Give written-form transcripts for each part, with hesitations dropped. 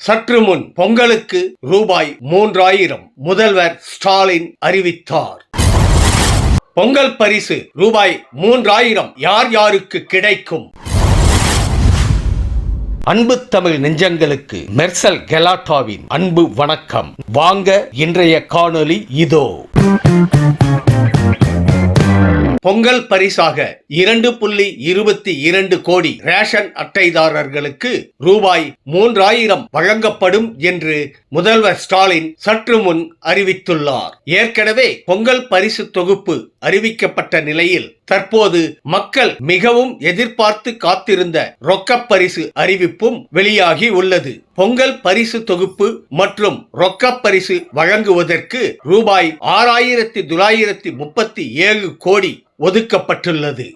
சற்று முன் பொங்கலுக்கு ரூபாய் 3000 முதல்வர் ஸ்டாலின் அறிவித்தார். பொங்கல் பரிசு ரூபாய் 3000 யார் யாருக்கு கிடைக்கும்? அன்பு தமிழ் நெஞ்சங்களுக்கு மெர்சல் கெலாட்டாவின் அன்பு வணக்கம். வாங்க இன்றைய காணொளி இதோ. பொங்கல் பரிசாக 2.22 கோடி ரேஷன் அட்டைதாரர்களுக்கு ரூபாய் 3000 வழங்கப்படும் என்று முதல்வர் ஸ்டாலின் சற்று முன் அறிவித்துள்ளார். ஏற்கனவே பொங்கல் பரிசு தொகுப்பு அறிவிக்கப்பட்ட நிலையில் தற்போது மக்கள் மிகவும் எதிர்பார்த்து காத்திருந்த ரொக்கப் பரிசு அறிவிப்பும் வெளியாகி உள்ளது. பொங்கல் பரிசு தொகுப்பு மற்றும் ரொக்கப் பரிசு வழங்குவதற்கு ரூபாய் 6937 கோடி ஒதுக்கப்பட்டுள்ளது.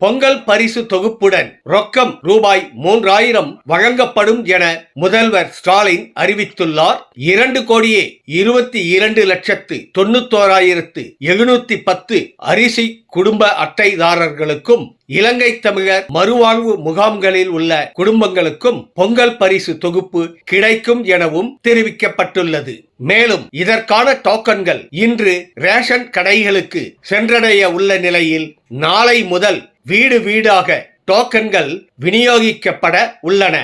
பொங்கல் பரிசு தொகுப்புடன் ரொக்கம் ரூபாய் 3000 வழங்கப்படும் என முதல்வர் ஸ்டாலின் அறிவித்துள்ளார். 2,22,91,710 அரிசி குடும்ப அட்டைதாரர்களுக்கும் இலங்கை தமிழர் மறுவாழ்வு முகாம்களில் உள்ள குடும்பங்களுக்கும் பொங்கல் பரிசு தொகுப்பு கிடைக்கும் எனவும் தெரிவிக்கப்பட்டுள்ளது. மேலும் இதற்கான டோக்கன்கள் இன்று ரேஷன் கடைகளுக்கு சென்றடைய உள்ள நிலையில் நாளை முதல் வீடு வீடாக டோக்கன்கள் விநியோகிக்கப்பட உள்ளன.